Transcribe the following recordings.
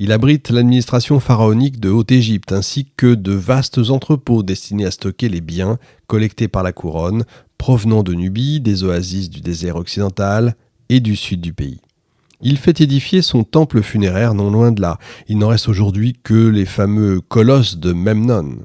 Il abrite l'administration pharaonique de Haute-Égypte ainsi que de vastes entrepôts destinés à stocker les biens collectés par la couronne provenant de Nubie, des oasis du désert occidental et du sud du pays. Il fait édifier son temple funéraire non loin de là. Il n'en reste aujourd'hui que les fameux colosses de Memnon.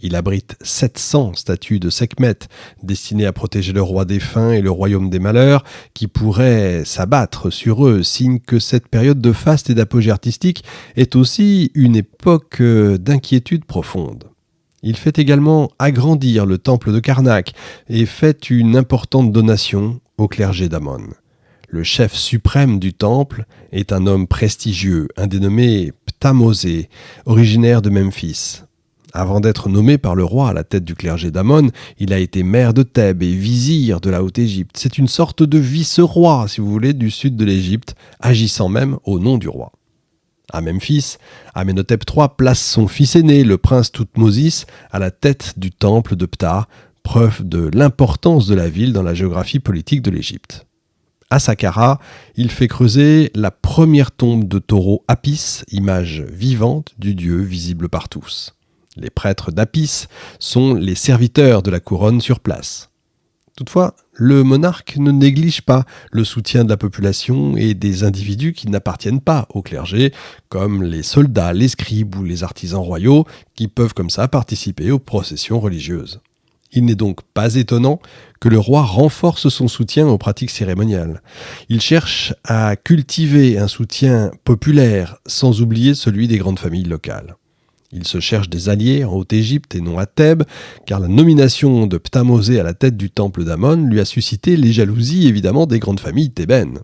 Il abrite 700 statues de Sekhmet, destinées à protéger le roi défunt et le royaume des malheurs, qui pourraient s'abattre sur eux, signe que cette période de faste et d'apogée artistique est aussi une époque d'inquiétude profonde. Il fait également agrandir le temple de Karnak et fait une importante donation au clergé d'Amon. Le chef suprême du temple est un homme prestigieux, un dénommé Ptamosé, originaire de Memphis. Avant d'être nommé par le roi à la tête du clergé d'Amon, il a été maire de Thèbes et vizir de la Haute-Égypte. C'est une sorte de vice-roi, si vous voulez, du sud de l'Égypte, agissant même au nom du roi. À Memphis, Amenhotep III place son fils aîné, le prince Thoutmosis, à la tête du temple de Ptah, preuve de l'importance de la ville dans la géographie politique de l'Égypte. À Saqqara, il fait creuser la première tombe de taureau Apis, image vivante du dieu visible par tous. Les prêtres d'Apis sont les serviteurs de la couronne sur place. Toutefois, le monarque ne néglige pas le soutien de la population et des individus qui n'appartiennent pas au clergé, comme les soldats, les scribes ou les artisans royaux, qui peuvent comme ça participer aux processions religieuses. Il n'est donc pas étonnant que le roi renforce son soutien aux pratiques cérémoniales. Il cherche à cultiver un soutien populaire, sans oublier celui des grandes familles locales. Il se cherche des alliés en Haute-Égypte et non à Thèbes, car la nomination de Ptamosé à la tête du temple d'Amon lui a suscité les jalousies évidemment des grandes familles thébaines.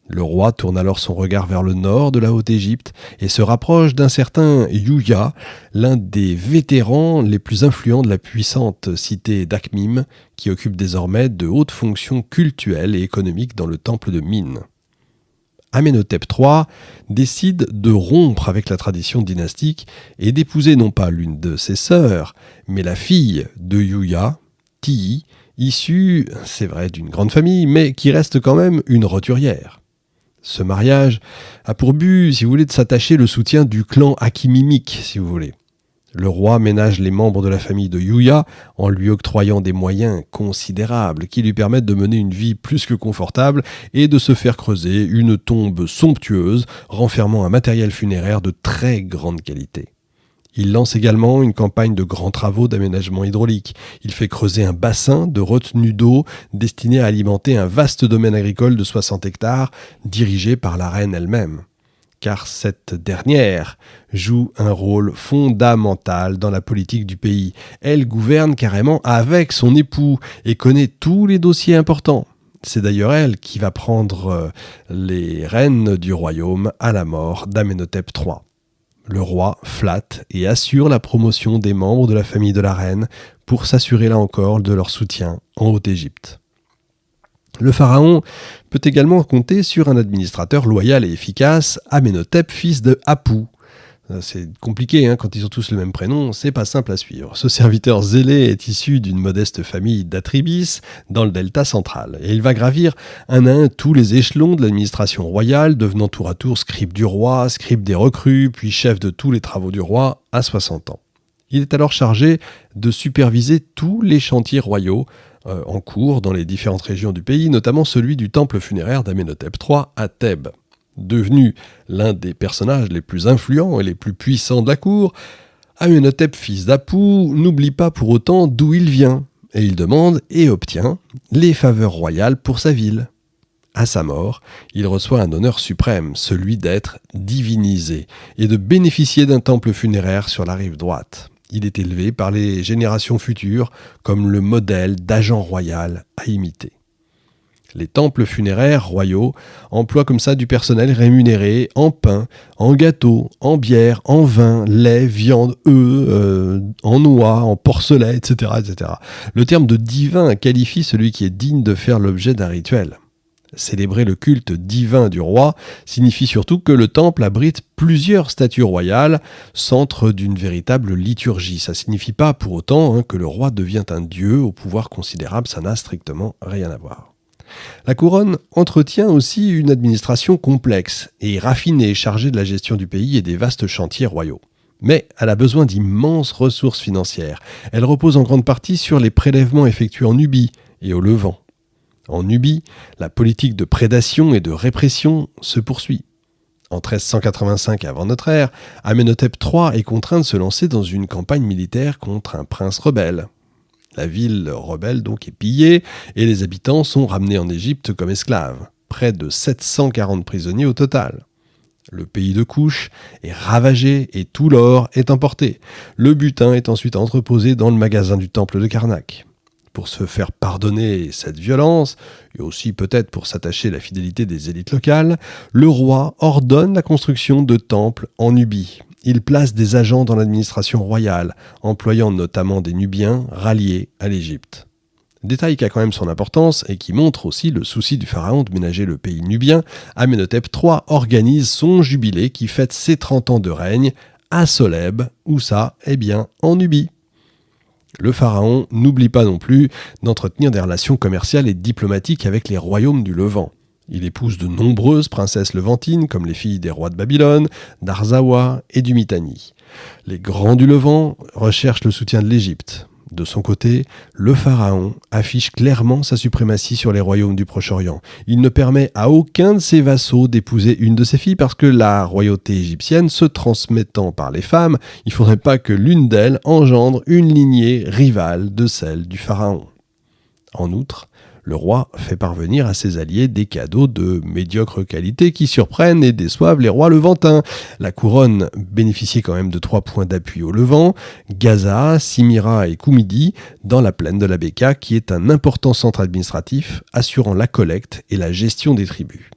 Le roi tourne alors son regard vers le nord de la Haute-Égypte et se rapproche d'un certain Yuya, l'un des vétérans les plus influents de la puissante cité d'Akhmim, qui occupe désormais de hautes fonctions cultuelles et économiques dans le temple de Mine. Amenhotep III décide de rompre avec la tradition dynastique et d'épouser non pas l'une de ses sœurs, mais la fille de Yuya, Tiyi, issue, c'est vrai, d'une grande famille, mais qui reste quand même une roturière. Ce mariage a pour but, si vous voulez, de s'attacher le soutien du clan akhimimique, si vous voulez. Le roi ménage les membres de la famille de Yuya en lui octroyant des moyens considérables qui lui permettent de mener une vie plus que confortable et de se faire creuser une tombe somptueuse renfermant un matériel funéraire de très grande qualité. Il lance également une campagne de grands travaux d'aménagement hydraulique. Il fait creuser un bassin de retenue d'eau destiné à alimenter un vaste domaine agricole de 60 hectares dirigé par la reine elle-même. Car cette dernière joue un rôle fondamental dans la politique du pays. Elle gouverne carrément avec son époux et connaît tous les dossiers importants. C'est d'ailleurs elle qui va prendre les rênes du royaume à la mort d'Amenhotep III. Le roi flatte et assure la promotion des membres de la famille de la reine pour s'assurer là encore de leur soutien en Haute-Égypte. Le pharaon peut également compter sur un administrateur loyal et efficace, Amenhotep, fils de Apou. C'est compliqué, quand ils ont tous le même prénom, c'est pas simple à suivre. Ce serviteur zélé est issu d'une modeste famille d'Atribis, dans le delta central. Et il va gravir un à un tous les échelons de l'administration royale, devenant tour à tour scribe du roi, scribe des recrues, puis chef de tous les travaux du roi à 60 ans. Il est alors chargé de superviser tous les chantiers royaux en cours dans les différentes régions du pays, notamment celui du temple funéraire d'Amenhotep III à Thèbes. Devenu l'un des personnages les plus influents et les plus puissants de la cour, Amenhotep, fils d'Apou, n'oublie pas pour autant d'où il vient, et il demande et obtient les faveurs royales pour sa ville. À sa mort, il reçoit un honneur suprême, celui d'être divinisé et de bénéficier d'un temple funéraire sur la rive droite. Il est élevé par les générations futures comme le modèle d'agent royal à imiter. Les temples funéraires royaux emploient comme ça du personnel rémunéré en pain, en gâteaux, en bière, en vin, lait, viande, œufs, en noix, en porcelet, etc., etc. Le terme de divin qualifie celui qui est digne de faire l'objet d'un rituel. Célébrer le culte divin du roi signifie surtout que le temple abrite plusieurs statues royales, centre d'une véritable liturgie. Ça ne signifie pas pour autant que le roi devient un dieu au pouvoir considérable, ça n'a strictement rien à voir. La couronne entretient aussi une administration complexe et raffinée chargée de la gestion du pays et des vastes chantiers royaux. Mais elle a besoin d'immenses ressources financières. Elle repose en grande partie sur les prélèvements effectués en Nubie et au Levant. En Nubie, la politique de prédation et de répression se poursuit. En 1385 avant notre ère, Amenhotep III est contraint de se lancer dans une campagne militaire contre un prince rebelle. La ville rebelle donc est pillée et les habitants sont ramenés en Égypte comme esclaves. Près de 740 prisonniers au total. Le pays de Couche est ravagé et tout l'or est emporté. Le butin est ensuite entreposé dans le magasin du temple de Karnak. Pour se faire pardonner cette violence, et aussi peut-être pour s'attacher à la fidélité des élites locales, le roi ordonne la construction de temples en Nubie. Il place des agents dans l'administration royale, employant notamment des Nubiens ralliés à l'Égypte. Détail qui a quand même son importance et qui montre aussi le souci du pharaon de ménager le pays nubien, Amenhotep III organise son jubilé qui fête ses 30 ans de règne à Soleb, où ça, en Nubie. Le pharaon n'oublie pas non plus d'entretenir des relations commerciales et diplomatiques avec les royaumes du Levant. Il épouse de nombreuses princesses levantines, comme les filles des rois de Babylone, d'Arzawa et du Mitanni. Les grands du Levant recherchent le soutien de l'Égypte. De son côté, le pharaon affiche clairement sa suprématie sur les royaumes du Proche-Orient. Il ne permet à aucun de ses vassaux d'épouser une de ses filles parce que la royauté égyptienne se transmettant par les femmes, il ne faudrait pas que l'une d'elles engendre une lignée rivale de celle du pharaon. En outre, le roi fait parvenir à ses alliés des cadeaux de médiocre qualité qui surprennent et déçoivent les rois levantins. La couronne bénéficiait quand même de 3 points d'appui au Levant, Gaza, Simira et Koumidi, dans la plaine de la Béka, qui est un important centre administratif assurant la collecte et la gestion des tribus.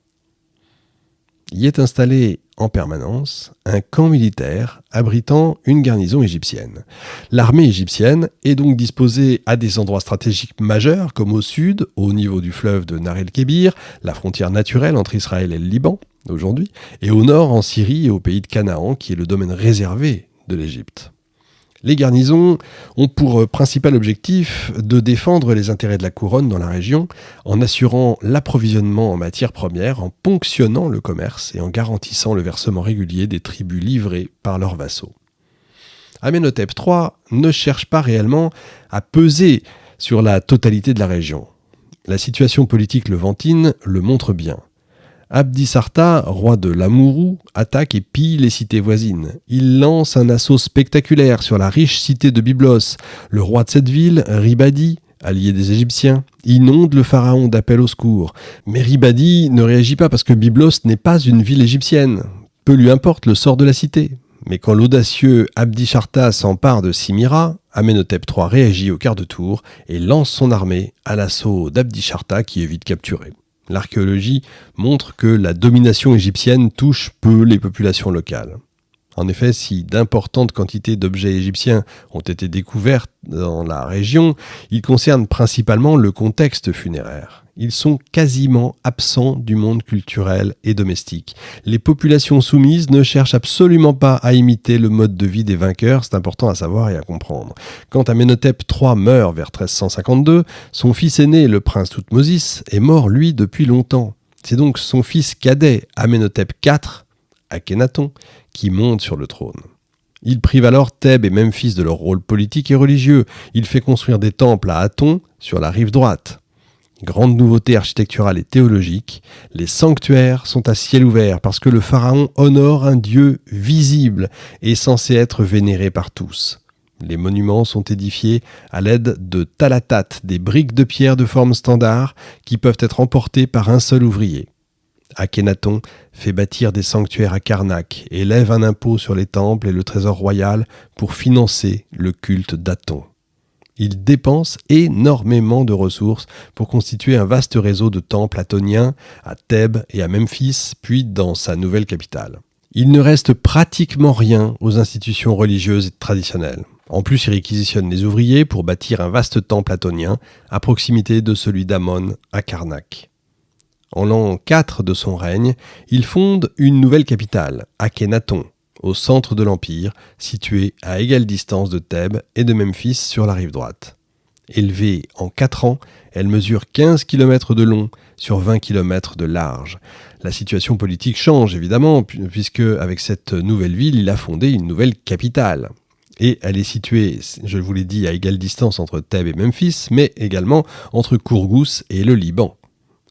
Y est installé en permanence un camp militaire abritant une garnison égyptienne. L'armée égyptienne est donc disposée à des endroits stratégiques majeurs comme au sud, au niveau du fleuve de Nahr el-Kébir, la frontière naturelle entre Israël et le Liban aujourd'hui, et au nord en Syrie et au pays de Canaan qui est le domaine réservé de l'Égypte. Les garnisons ont pour principal objectif de défendre les intérêts de la couronne dans la région en assurant l'approvisionnement en matières premières, en ponctionnant le commerce et en garantissant le versement régulier des tributs livrés par leurs vassaux. Amenhotep III ne cherche pas réellement à peser sur la totalité de la région. La situation politique levantine le montre bien. Abdissarta, roi de Lamourou, attaque et pille les cités voisines. Il lance un assaut spectaculaire sur la riche cité de Byblos. Le roi de cette ville, Ribadi, allié des Égyptiens, inonde le pharaon d'appels au secours. Mais Ribadi ne réagit pas parce que Byblos n'est pas une ville égyptienne. Peu lui importe le sort de la cité. Mais quand l'audacieux Abdissarta s'empare de Simira, Amenhotep III réagit au quart de tour et lance son armée à l'assaut d'Abdissarta qui est vite capturé. L'archéologie montre que la domination égyptienne touche peu les populations locales. En effet, si d'importantes quantités d'objets égyptiens ont été découverts dans la région, ils concernent principalement le contexte funéraire. Ils sont quasiment absents du monde culturel et domestique. Les populations soumises ne cherchent absolument pas à imiter le mode de vie des vainqueurs, c'est important à savoir et à comprendre. Quand Amenhotep III meurt vers 1352, son fils aîné, le prince Thoutmôsis, est mort lui depuis longtemps. C'est donc son fils cadet, Amenhotep IV, Akhénaton, qui monte sur le trône. Il prive alors Thèbes et Memphis de leur rôle politique et religieux. Il fait construire des temples à Aton, sur la rive droite. Grande nouveauté architecturale et théologique, les sanctuaires sont à ciel ouvert parce que le pharaon honore un dieu visible et censé être vénéré par tous. Les monuments sont édifiés à l'aide de talatat, des briques de pierre de forme standard qui peuvent être emportées par un seul ouvrier. Akhénaton fait bâtir des sanctuaires à Karnak et lève un impôt sur les temples et le trésor royal pour financer le culte d'Aton. Il dépense énormément de ressources pour constituer un vaste réseau de temples atoniens à Thèbes et à Memphis, puis dans sa nouvelle capitale. Il ne reste pratiquement rien aux institutions religieuses et traditionnelles. En plus, il réquisitionne les ouvriers pour bâtir un vaste temple atonien à proximité de celui d'Amon à Karnak. En l'an 4 de son règne, il fonde une nouvelle capitale, Akhénaton, au centre de l'Empire, situé à égale distance de Thèbes et de Memphis sur la rive droite. Élevée en 4 ans, elle mesure 15 km de long sur 20 km de large. La situation politique change évidemment, puisque avec cette nouvelle ville, il a fondé une nouvelle capitale. Et elle est située, je vous l'ai dit, à égale distance entre Thèbes et Memphis, mais également entre Kourgous et le Liban.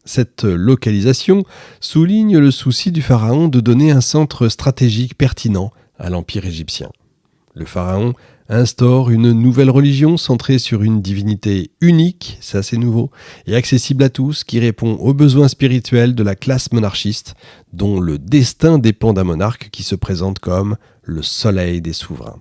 Cette localisation souligne le souci du pharaon de donner un centre stratégique pertinent à l'Empire égyptien. Le pharaon instaure une nouvelle religion centrée sur une divinité unique, c'est assez nouveau, et accessible à tous, qui répond aux besoins spirituels de la classe monarchiste, dont le destin dépend d'un monarque qui se présente comme le soleil des souverains.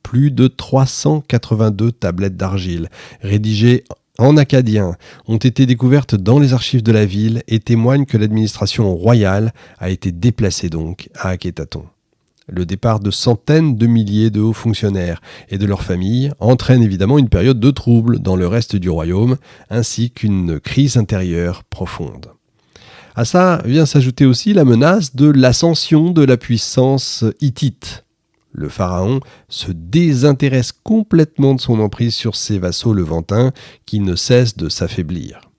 Plus de 382 tablettes d'argile, rédigées en akkadien, ont été découvertes dans les archives de la ville et témoignent que l'administration royale a été déplacée donc à Akhetaton. Le départ de centaines de milliers de hauts fonctionnaires et de leurs familles entraîne évidemment une période de trouble dans le reste du royaume, ainsi qu'une crise intérieure profonde. À ça vient s'ajouter aussi la menace de l'ascension de la puissance hittite. Le pharaon se désintéresse complètement de son emprise sur ses vassaux levantins qui ne cessent de s'affaiblir.